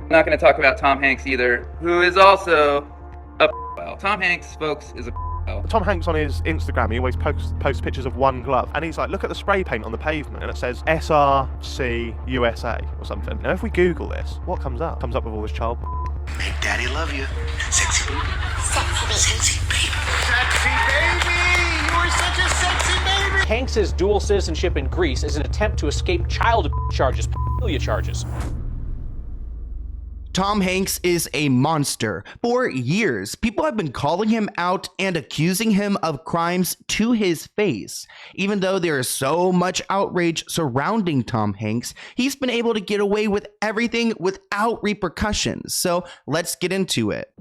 I'm not going to talk about Tom Hanks either, who is also a well. Tom Hanks, folks, is a well. Tom Hanks on his Instagram, he always posts pictures of one glove, and he's like, look at the spray paint on the pavement, and it says SRC USA or something. Now if we Google this, what comes up? Comes up with all this child. Make daddy love you. Sexy baby. Sexy baby. Sexy baby! You are such a sexy baby! Hanks's dual citizenship in Greece is an attempt to escape child charges, pedophilia charges. Tom Hanks is a monster. For years, people have been calling him out and accusing him of crimes to his face. Even though there is so much outrage surrounding Tom Hanks, he's been able to get away with everything without repercussions. So let's get into it.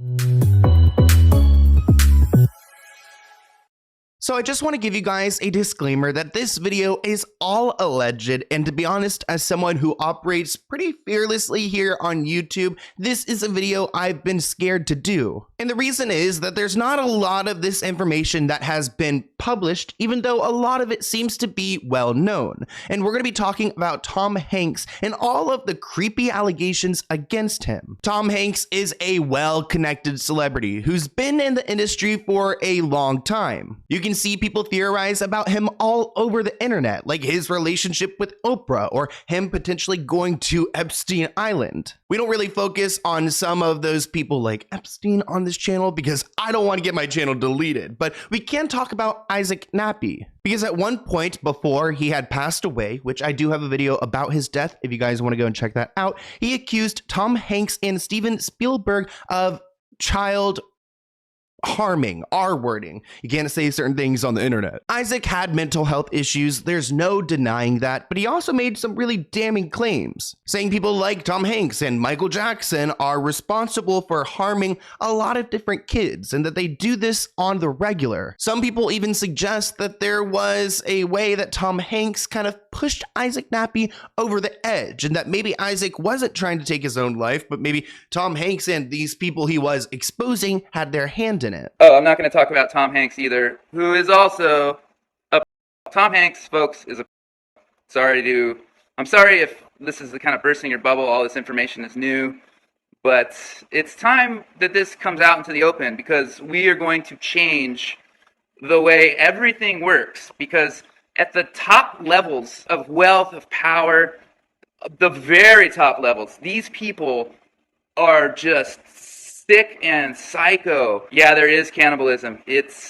So I just want to give you guys a disclaimer that this video is all alleged, and to be honest, as someone who operates pretty fearlessly here on YouTube, this is a video I've been scared to do. And the reason is that there's not a lot of this information that has been published, even though a lot of it seems to be well known. And we're going to be talking about Tom Hanks and all of the creepy allegations against him. Tom Hanks is a well-connected celebrity who's been in the industry for a long time. You can see people theorize about him all over the internet, like his relationship with Oprah or him potentially going to Epstein Island. We don't really focus on some of those people like Epstein on this channel because I don't want to get my channel deleted, but we can talk about Isaac Nappy. Because at one point before he had passed away, which I do have a video about his death if you guys want to go and check that out, he accused Tom Hanks and Steven Spielberg of child harming, R-wording. You can't say certain things on the internet. Isaac had mental health issues, there's no denying that, but he also made some really damning claims, saying people like Tom Hanks and Michael Jackson are responsible for harming a lot of different kids and that they do this on the regular. Some people even suggest that there was a way that Tom Hanks kind of pushed Isaac Nappy over the edge and that maybe Isaac wasn't trying to take his own life, but maybe Tom Hanks and these people he was exposing had their hand in it. Oh, I'm not going to talk about Tom Hanks either, who is also a Tom Hanks, folks, is a I'm sorry if this is the kind of bursting your bubble, all this information is new, but it's time that this comes out into the open because we are going to change the way everything works, because at the top levels of wealth, of power, the very top levels, these people are just sick and psycho. Yeah, there is cannibalism. The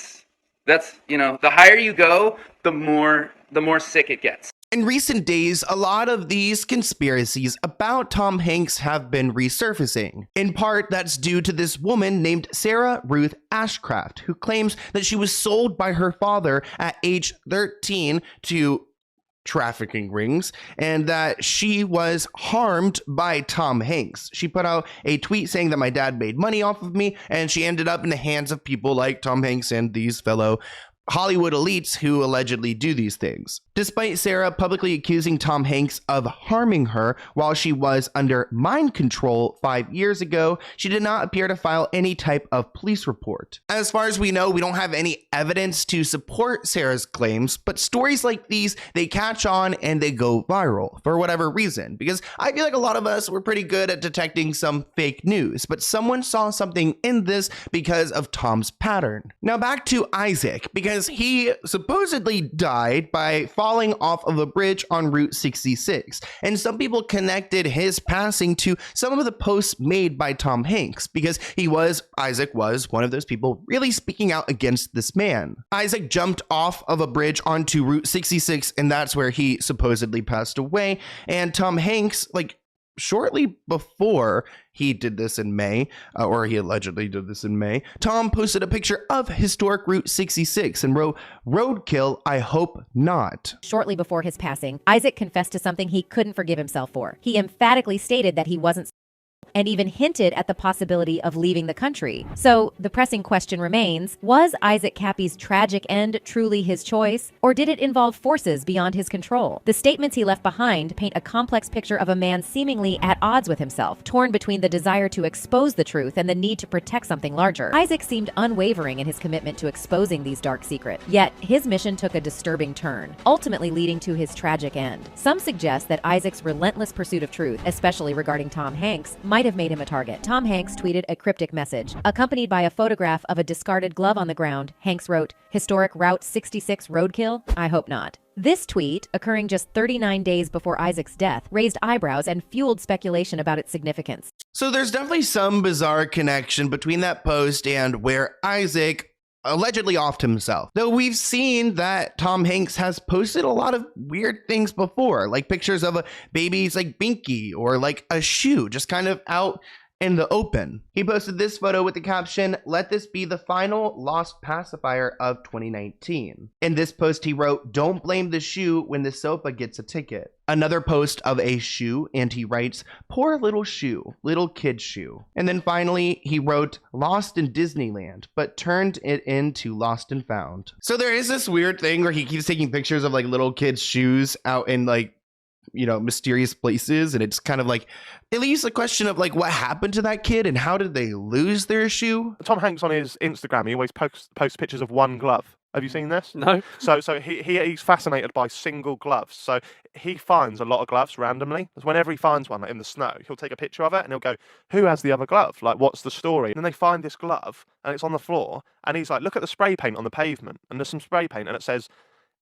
higher you go, the more sick it gets. In recent days, a lot of these conspiracies about Tom Hanks have been resurfacing. In part, that's due to this woman named Sarah Ruth Ashcraft, who claims that she was sold by her father at age 13 to trafficking rings and that she was harmed by Tom Hanks. She put out a tweet saying that my dad made money off of me, and she ended up in the hands of people like Tom Hanks and these fellow Hollywood elites who allegedly do these things. Despite Sarah publicly accusing Tom Hanks of harming her while she was under mind control 5 years ago, she did not appear to file any type of police report. As far as we know, we don't have any evidence to support Sarah's claims, but stories like these, they catch on and they go viral for whatever reason, because I feel like a lot of us were pretty good at detecting some fake news, but someone saw something in this because of Tom's pattern. Now back to Isaac, because he supposedly died by falling off of a bridge on Route 66, and some people connected his passing to some of the posts made by Tom Hanks, because Isaac was one of those people really speaking out against this man. Isaac jumped off of a bridge onto Route 66, and that's where he supposedly passed away, and Tom Hanks, shortly before he did this in May, or he allegedly did this in May, Tom posted a picture of historic Route 66 and wrote, "Roadkill, I hope not." Shortly before his passing, Isaac confessed to something he couldn't forgive himself for. He emphatically stated that he wasn't and even hinted at the possibility of leaving the country. So the pressing question remains, was Isaac Cappy's tragic end truly his choice, or did it involve forces beyond his control? The statements he left behind paint a complex picture of a man seemingly at odds with himself, torn between the desire to expose the truth and the need to protect something larger. Isaac seemed unwavering in his commitment to exposing these dark secrets, yet his mission took a disturbing turn, ultimately leading to his tragic end. Some suggest that Isaac's relentless pursuit of truth, especially regarding Tom Hanks, might might have made him a target. Tom Hanks tweeted a cryptic message. Accompanied by a photograph of a discarded glove on the ground, Hanks wrote, "Historic Route 66 roadkill? I hope not." This tweet, occurring just 39 days before Isaac's death, raised eyebrows and fueled speculation about its significance. So there's definitely some bizarre connection between that post and where Isaac allegedly offed himself. Though we've seen that Tom Hanks has posted a lot of weird things before, like pictures of a baby's like binky or like a shoe just kind of out in the open. He posted this photo with the caption, "Let this be the final lost pacifier of 2019. In this post, he wrote, "Don't blame the shoe when the sofa gets a ticket." Another post of a shoe, and he writes, "Poor little shoe, little kid shoe." And then finally, he wrote, "Lost in Disneyland, but turned it into Lost and Found." So there is this weird thing where he keeps taking pictures of like little kids' shoes out in like, you know, mysterious places, and it's kind of like it leaves the question of like what happened to that kid and how did they lose their shoe. Tom Hanks on his Instagram, he always posts pictures of one glove. Have you seen this? No. So he's fascinated by single gloves. So he finds a lot of gloves randomly. Whenever he finds one like in the snow, he'll take a picture of it and he'll go, "Who has the other glove? Like, what's the story?" And then they find this glove and it's on the floor, and he's like, "Look at the spray paint on the pavement." And there's some spray paint and it says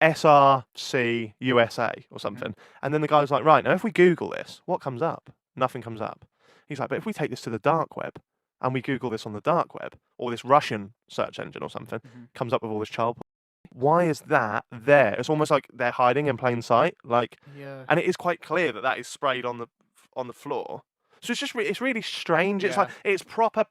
SRC USA or something. And then the guy's like, "Right, now if we Google this, what comes up?" Nothing comes up. He's like, "But if we take this to the dark web and we Google this on the dark web, or this Russian search engine or something, comes up with all this child. Why is that there? It's almost like they're hiding in plain sight. Like, and it is quite clear that that is sprayed on the floor. So it's just it's really strange. It's like it's proper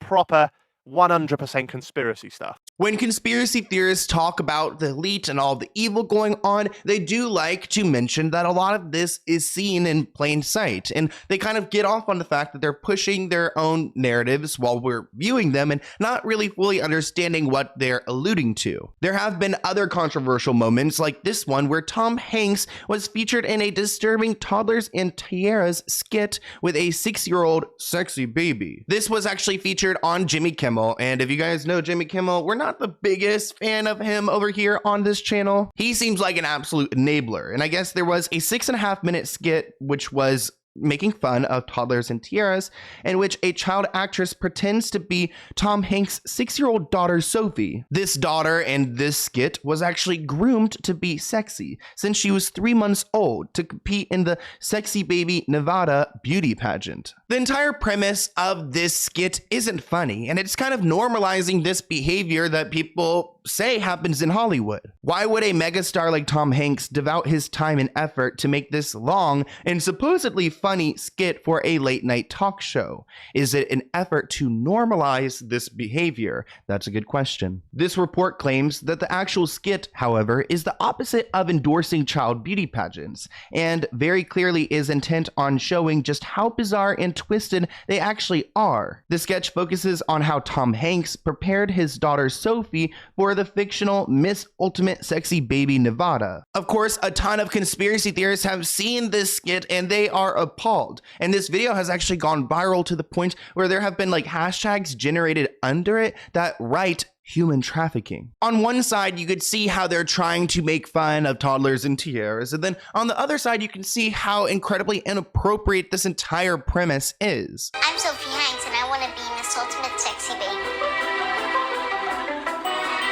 100% conspiracy stuff. When conspiracy theorists talk about the elite and all the evil going on, they do like to mention that a lot of this is seen in plain sight. And they kind of get off on the fact that they're pushing their own narratives while we're viewing them and not really fully understanding what they're alluding to. There have been other controversial moments like this one where Tom Hanks was featured in a disturbing Toddlers and Tiaras skit with a 6-year-old sexy baby. This was actually featured on Jimmy Kimmel. And if you guys know Jimmy Kimmel, we're not the biggest fan of him over here on this channel. He seems like an absolute enabler. And I guess there was a 6.5-minute skit which was making fun of Toddlers and Tiaras, in which a child actress pretends to be Tom Hanks' 6-year-old daughter, Sophie. This daughter in this skit was actually groomed to be sexy since she was 3 months old to compete in the Sexy Baby Nevada beauty pageant. The entire premise of this skit isn't funny, and it's kind of normalizing this behavior that people say happens in Hollywood. Why would a megastar like Tom Hanks devote his time and effort to make this long and supposedly funny skit for a late night talk show? Is it an effort to normalize this behavior? That's a good question. This report claims that the actual skit, however, is the opposite of endorsing child beauty pageants, and very clearly is intent on showing just how bizarre and twisted they actually are. The sketch focuses on how Tom Hanks prepared his daughter Sophie for the fictional Miss Ultimate Sexy Baby Nevada. Of course, a ton of conspiracy theorists have seen this skit and they are appalled. And this video has actually gone viral to the point where there have been like hashtags generated under it that write human trafficking. On one side, you could see how they're trying to make fun of Toddlers and Tiaras, and then on the other side, you can see how incredibly inappropriate this entire premise is. I'm Sophie Hanks, and I want to be Miss Ultimate Sexy Baby.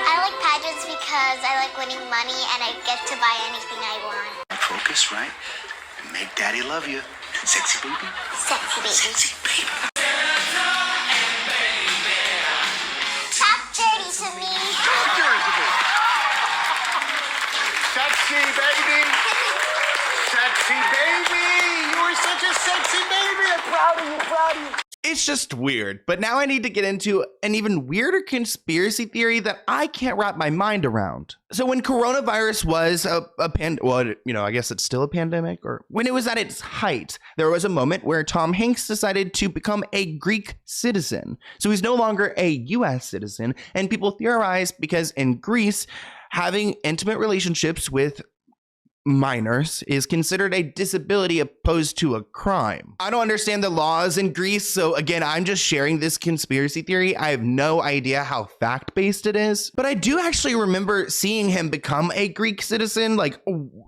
I like pageants because I like winning money, and I get to buy anything I want. Focus, right? And make daddy love you. Sexy baby. Sexy baby. Sexy baby. Talk dirty to me. Sexy baby. Sexy baby. You are such a sexy baby. I'm proud of you, proud of you. It's just weird, but now I need to get into an even weirder conspiracy theory that I can't wrap my mind around. So when coronavirus was I guess it's still a pandemic, or when it was at its height, there was a moment where Tom Hanks decided to become a Greek citizen. So he's no longer a US citizen, and people theorize because in Greece, having intimate relationships with minors is considered a disability opposed to a crime. I don't understand the laws in Greece, so again, I'm just sharing this conspiracy theory. I have no idea how fact-based it is, but I do actually remember seeing him become a Greek citizen, like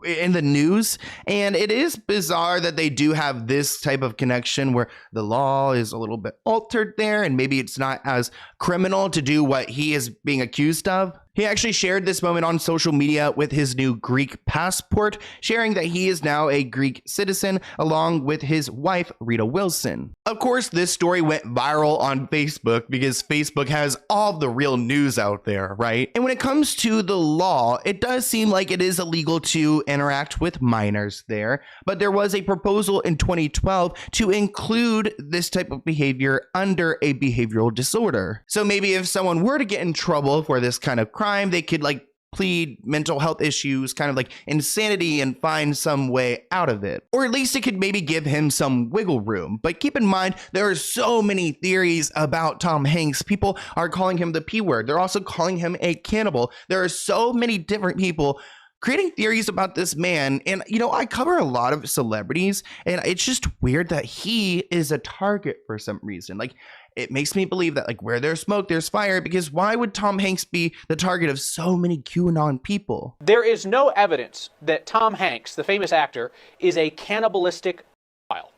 in the news, and it is bizarre that they do have this type of connection where the law is a little bit altered there, and maybe it's not as criminal to do what he is being accused of. He actually shared this moment on social media with his new Greek passport, sharing that he is now a Greek citizen along with his wife, Rita Wilson. Of course, this story went viral on Facebook because Facebook has all the real news out there, right? And when it comes to the law, it does seem like it is illegal to interact with minors there, but there was a proposal in 2012 to include this type of behavior under a behavioral disorder. So maybe if someone were to get in trouble for this kind of crime, they could like plead mental health issues, kind of like insanity, and find some way out of it. Or at least it could maybe give him some wiggle room. But keep in mind, there are so many theories about Tom Hanks. People are calling him the P word. They're also calling him a cannibal. There are so many different people creating theories about this man. And, you know, I cover a lot of celebrities, and it's just weird that he is a target for some reason. Like, it makes me believe that, like, where there's smoke, there's fire, because why would Tom Hanks be the target of so many QAnon people? There is no evidence that Tom Hanks, the famous actor, is a cannibalistic pedophile.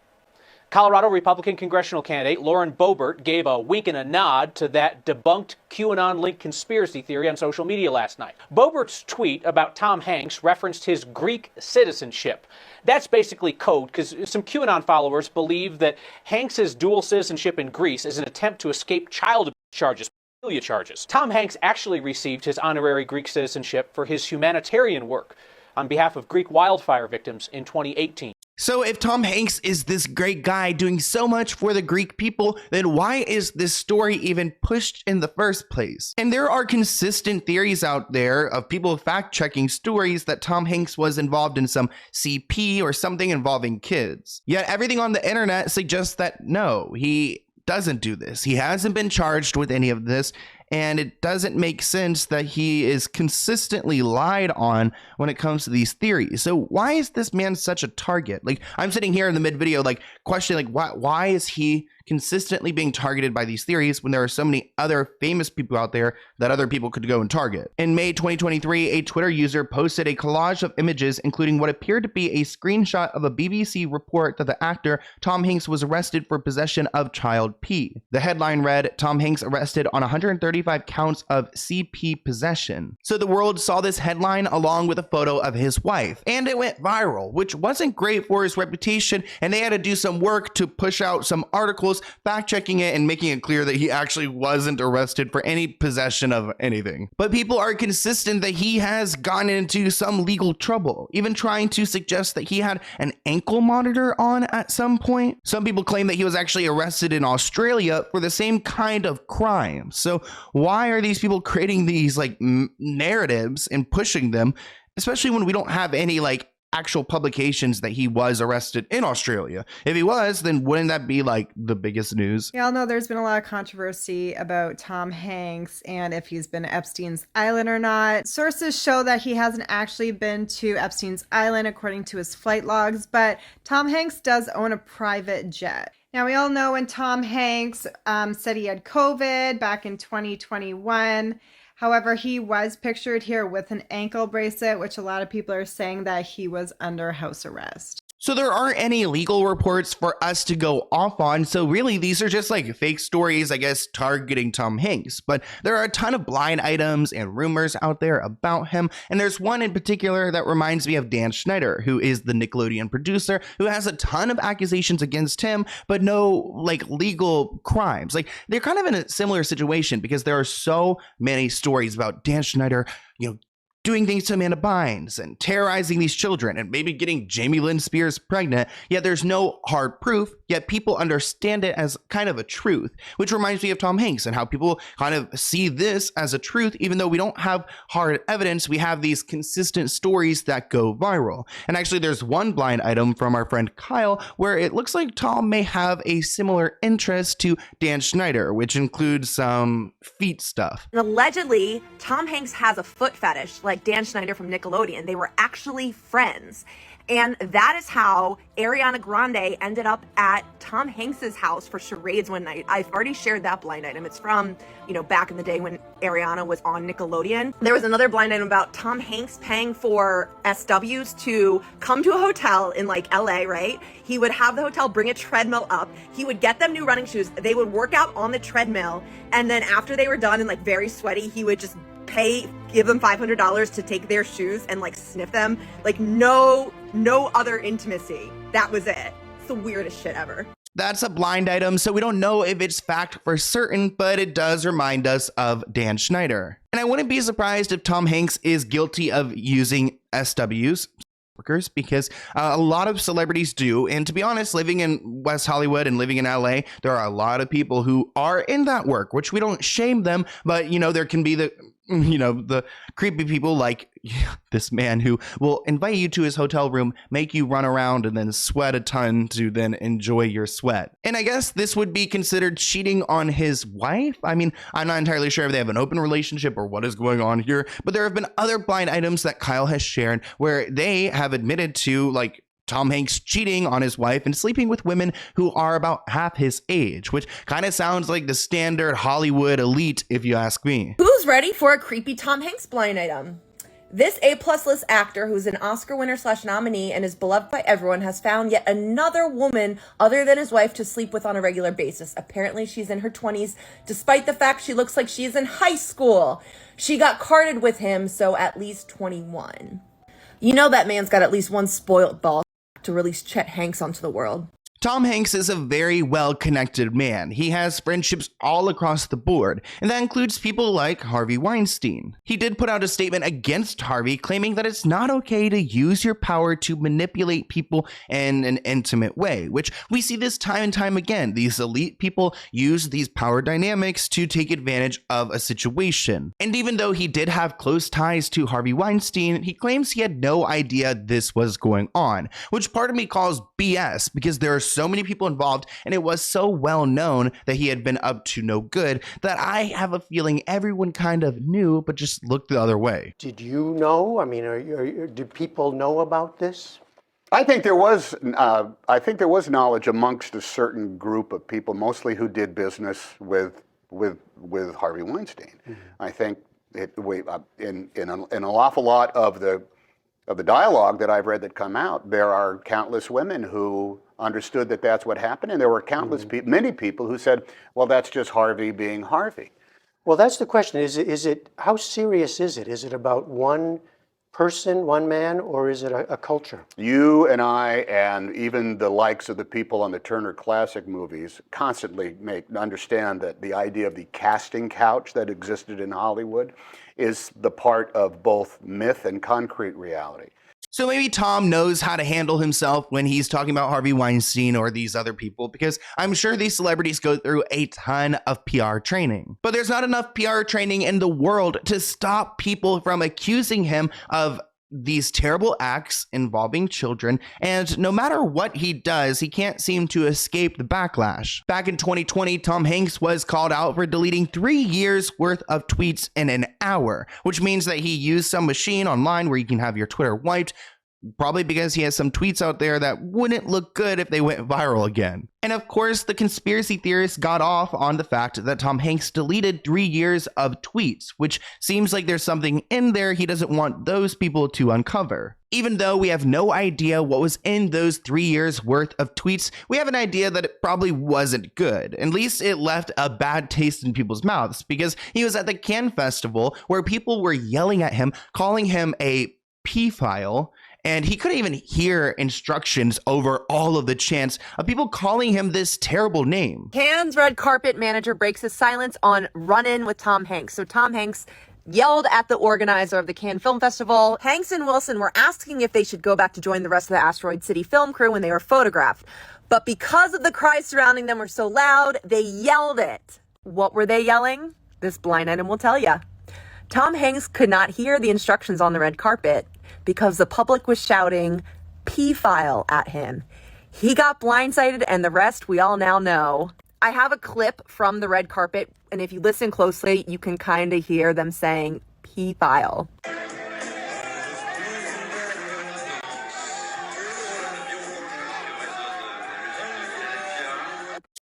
Colorado Republican congressional candidate Lauren Boebert gave a wink and a nod to that debunked QAnon-linked conspiracy theory on social media last night. Boebert's tweet about Tom Hanks referenced his Greek citizenship. That's basically code because some QAnon followers believe that Hanks' dual citizenship in Greece is an attempt to escape child charges. Tom Hanks actually received his honorary Greek citizenship for his humanitarian work on behalf of Greek wildfire victims in 2018. So if Tom Hanks is this great guy doing so much for the Greek people, then why is this story even pushed in the first place? And there are consistent theories out there of people fact-checking stories that Tom Hanks was involved in some CP or something involving kids. Yet everything on the internet suggests that no, he doesn't do this. He hasn't been charged with any of this, and it doesn't make sense that he is consistently lied on when it comes to these theories. So why is this man such a target? Like, I'm sitting here in the mid video, like, questioning, like, why is he consistently being targeted by these theories when there are so many other famous people out there that other people could go and target? In May 2023, a Twitter user posted a collage of images, including what appeared to be a screenshot of a BBC report that the actor Tom Hanks was arrested for possession of child P. The headline read, "Tom Hanks arrested on 135 counts of CP possession." So the world saw this headline along with a photo of his wife, and it went viral, which wasn't great for his reputation, and they had to do some work to push out some articles fact-checking it and making it clear that he actually wasn't arrested for any possession of anything. But people are consistent that he has gotten into some legal trouble, even trying to suggest that he had an ankle monitor on at some point. Some people claim that he was actually arrested in Australia for the same kind of crime. So why are these people creating these like narratives and pushing them, especially when we don't have any like actual publications that he was arrested in Australia? If he was, then wouldn't that be like the biggest news? We all know there's been a lot of controversy about Tom Hanks and if he's been to Epstein's Island or not. Sources show that he hasn't actually been to Epstein's Island according to his flight logs, but Tom Hanks does own a private jet. Now, we all know when Tom Hanks said he had COVID back in 2021. However, he was pictured here with an ankle bracelet, which a lot of people are saying that he was under house arrest. So there aren't any legal reports for us to go off on. So really, these are just like fake stories, I guess, targeting Tom Hanks. But there are a ton of blind items and rumors out there about him. And there's one in particular that reminds me of Dan Schneider, who is the Nickelodeon producer, who has a ton of accusations against him, but no like legal crimes. Like, they're kind of in a similar situation because there are so many stories about Dan Schneider, you know, doing things to Amanda Bynes and terrorizing these children and maybe getting Jamie Lynn Spears pregnant, yet there's no hard proof, yet people understand it as kind of a truth, which reminds me of Tom Hanks and how people kind of see this as a truth, even though we don't have hard evidence. We have these consistent stories that go viral. And actually, there's one blind item from our friend Kyle where it looks like Tom may have a similar interest to Dan Schneider, which includes some feet stuff. And allegedly, Tom Hanks has a foot fetish. Like, like Dan Schneider from Nickelodeon. They were actually friends. And that is how Ariana Grande ended up at Tom Hanks's house for charades one night. I've already shared that blind item. It's from, back in the day when Ariana was on Nickelodeon. There was another blind item about Tom Hanks paying for SWs to come to a hotel in like LA, right? He would have the hotel bring a treadmill up. He would get them new running shoes. They would work out on the treadmill. And then after they were done and like very sweaty, he would just give them $500 to take their shoes and like sniff them. Like no other intimacy. That was it. It's the weirdest shit ever. That's a blind item, so we don't know if it's fact for certain, but it does remind us of Dan Schneider. And I wouldn't be surprised if Tom Hanks is guilty of using SWs, workers, because a lot of celebrities do. And to be honest, living in West Hollywood and living in LA, there are a lot of people who are in that work, which we don't shame them, but there can be the creepy people like this man who will invite you to his hotel room, make you run around and then sweat a ton to then enjoy your sweat. And I guess this would be considered cheating on his wife. I mean, I'm not entirely sure if they have an open relationship or what is going on here, but there have been other blind items that Kyle has shared where they have admitted to like Tom Hanks cheating on his wife and sleeping with women who are about half his age, which kind of sounds like the standard Hollywood elite, if you ask me. Who's ready for a creepy Tom Hanks blind item? This A-plus list actor, who's an Oscar winner / nominee and is beloved by everyone, has found yet another woman other than his wife to sleep with on a regular basis. Apparently, she's in her 20s, despite the fact she looks like she's in high school. She got carded with him, so at least 21. That man's got at least one spoiled ball to release Chet Hanks onto the world. Tom Hanks is a very well-connected man. He has friendships all across the board, and that includes people like Harvey Weinstein. He did put out a statement against Harvey, claiming that it's not okay to use your power to manipulate people in an intimate way, which we see this time and time again. These elite people use these power dynamics to take advantage of a situation. And even though he did have close ties to Harvey Weinstein, he claims he had no idea this was going on, which part of me calls BS, because there are so many people involved and it was so well known that he had been up to no good that I have a feeling everyone kind of knew but just looked the other way. Did you know? I mean, did people know about this? I think there was knowledge amongst a certain group of people, mostly who did business with Harvey Weinstein. Mm-hmm. I think in an awful lot of the dialogue that I've read that come out, there are countless women who understood that that's what happened, and there were countless many people who said, well, that's just Harvey being Harvey. Well, that's the question. Is it how serious is it? Is it about one person, one man, or is it a culture? You and I, and even the likes of the people on the Turner Classic movies, constantly understand that the idea of the casting couch that existed in Hollywood is the part of both myth and concrete reality. So maybe Tom knows how to handle himself when he's talking about Harvey Weinstein or these other people, because I'm sure these celebrities go through a ton of PR training. But there's not enough PR training in the world to stop people from accusing him of these terrible acts involving children, and no matter what he does, he can't seem to escape the backlash. Back in 2020, Tom Hanks was called out for deleting 3 years worth of tweets in an hour, which means that he used some machine online where you can have your Twitter wiped, probably because he has some tweets out there that wouldn't look good if they went viral again. And of course, the conspiracy theorists got off on the fact that Tom Hanks deleted 3 years of tweets, which seems like there's something in there he doesn't want those people to uncover. Even though we have no idea what was in those 3 years worth of tweets, we have an idea that it probably wasn't good. At least it left a bad taste in people's mouths, because he was at the Cannes Festival where people were yelling at him, calling him a P-file, and he couldn't even hear instructions over all of the chants of people calling him this terrible name. Cannes red carpet manager breaks his silence on Run-In with Tom Hanks. So Tom Hanks yelled at the organizer of the Cannes Film Festival. Hanks and Wilson were asking if they should go back to join the rest of the Asteroid City film crew when they were photographed. But because of the cries surrounding them were so loud, they yelled it. What were they yelling? This blind item will tell you. Tom Hanks could not hear the instructions on the red carpet because the public was shouting P-file at him. He got blindsided, and the rest we all now know. I have a clip from the red carpet, and if you listen closely, you can kind of hear them saying P-file.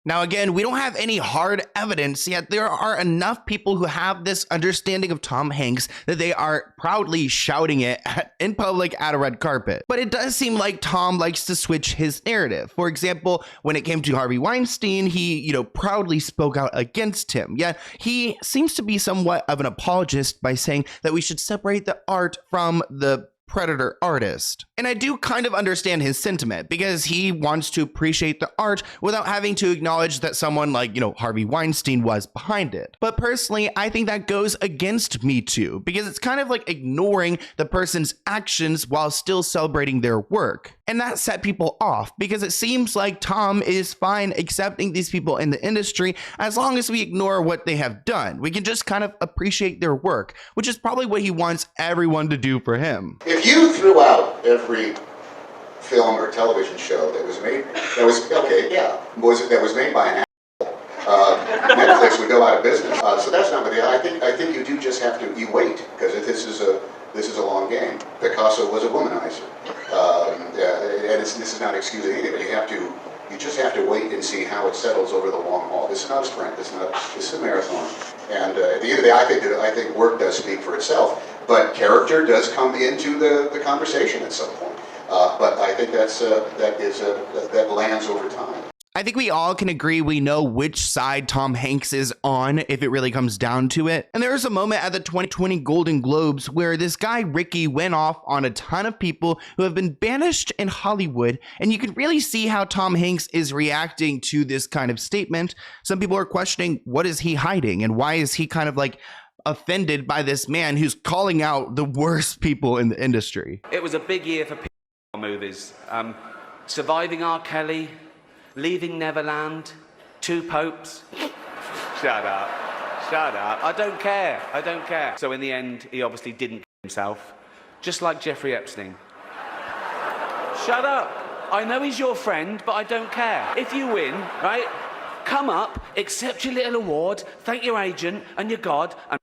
Now, again, we don't have any hard evidence, yet there are enough people who have this understanding of Tom Hanks that they are proudly shouting it in public at a red carpet. But it does seem like Tom likes to switch his narrative. For example, when it came to Harvey Weinstein, he, proudly spoke out against him. Yet he seems to be somewhat of an apologist by saying that we should separate the art from the predator artist. And I do kind of understand his sentiment because he wants to appreciate the art without having to acknowledge that someone like, Harvey Weinstein was behind it. But personally, I think that goes against Me Too because it's kind of like ignoring the person's actions while still celebrating their work. And that set people off because it seems like Tom is fine accepting these people in the industry as long as we ignore what they have done. We can just kind of appreciate their work, which is probably what he wants everyone to do for him. If you threw out every film or television show that was made, that was made by an Netflix would go out of business. So that's not what I think you do just have to, you wait, because this is a long game. Picasso was a womanizer. And this is not excusing anybody. You just have to wait and see how it settles over the long haul. This is not a sprint. This is a marathon. And at the end of the day, I think work does speak for itself. But character does come into the conversation at some point. But I think that lands over time. I think we all can agree we know which side Tom Hanks is on if it really comes down to it. And there was a moment at the 2020 Golden Globes where this guy Ricky went off on a ton of people who have been banished in Hollywood. And you can really see how Tom Hanks is reacting to this kind of statement. Some people are questioning, what is he hiding? And why is he kind of like offended by this man who's calling out the worst people in the industry? It was a big year for movies. Surviving R. Kelly, Leaving Neverland, Two Popes. Shut up. I don't care. So in the end, he obviously didn't kill himself, just like Jeffrey Epstein. Shut up. I know he's your friend, but I don't care. If you win, right, come up, accept your little award, thank your agent and your God, and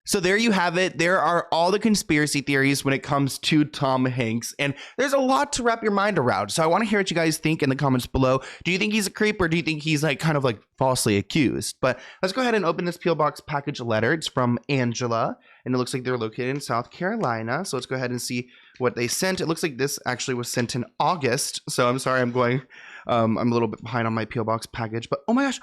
So there you have it. There are all the conspiracy theories when it comes to Tom Hanks, and there's a lot to wrap your mind around. So I want to hear what you guys think in the comments below. Do you think he's a creep, or do you think he's like kind of like falsely accused? But let's go ahead and open this P.O. Box package letter. It's from Angela, and it looks like they're located in South Carolina. So let's go ahead and see what they sent. It looks like this actually was sent in August. So I'm sorry, I'm a little bit behind on my P.O. Box package, but oh my gosh,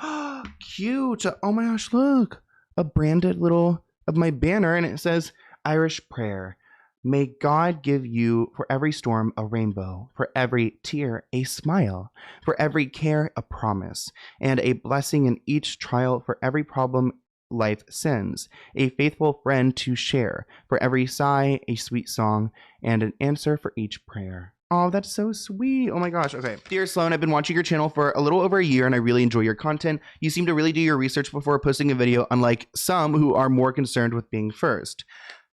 cute. Oh my gosh, look, a branded little of my banner, and it says Irish prayer. May God give you for every storm a rainbow, for every tear a smile, for every care a promise, and a blessing in each trial, for every problem life sends, a faithful friend to share, for every sigh a sweet song, and an answer for each prayer. Oh, that's so sweet. Oh my gosh. Okay. Dear Sloan, I've been watching your channel for a little over a year and I really enjoy your content. You seem to really do your research before posting a video, unlike some who are more concerned with being first.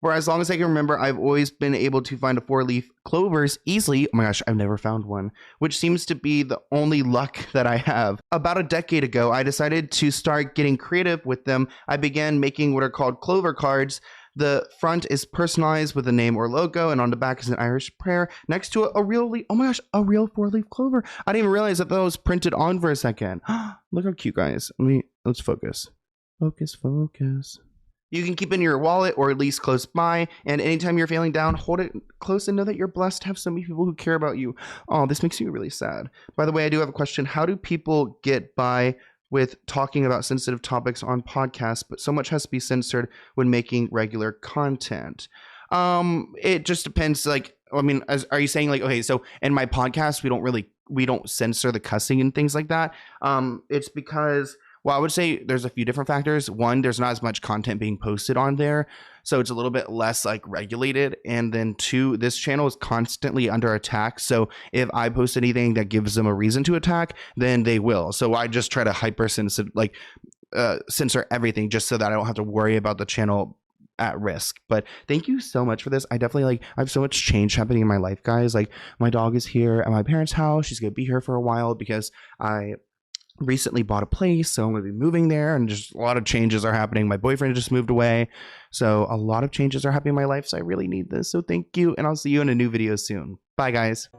For as long as I can remember, I've always been able to find a 4-leaf clovers easily. Oh my gosh, I've never found one, which seems to be the only luck that I have. About a decade ago, I decided to start getting creative with them. I began making what are called clover cards. The front is personalized with a name or logo, and on the back is an Irish prayer next to a real 4-leaf clover. I didn't even realize that was printed on for a second. Look how cute, guys. Let's focus. Focus. You can keep it in your wallet or at least close by, and anytime you're feeling down, hold it close and know that you're blessed to have so many people who care about you. Oh, this makes me really sad. By the way, I do have a question. How do people get by with talking about sensitive topics on podcasts, but so much has to be censored when making regular content? It just depends. Like, are you saying like, okay, so in my podcast, we don't censor the cussing and things like that? It's because, well, I would say there's a few different factors. One, there's not as much content being posted on there, so it's a little bit less like regulated. And then two, this channel is constantly under attack. So if I post anything that gives them a reason to attack, then they will. So I just try to censor everything just so that I don't have to worry about the channel at risk. But thank you so much for this. I definitely I have so much change happening in my life, guys. Like, my dog is here at my parents' house. She's gonna be here for a while because I recently bought a place, so I'm going to be moving there, and just a lot of changes are happening. My boyfriend just moved away, so a lot of changes are happening in my life, so I really need this. So thank you, and I'll see you in a new video soon. Bye, guys.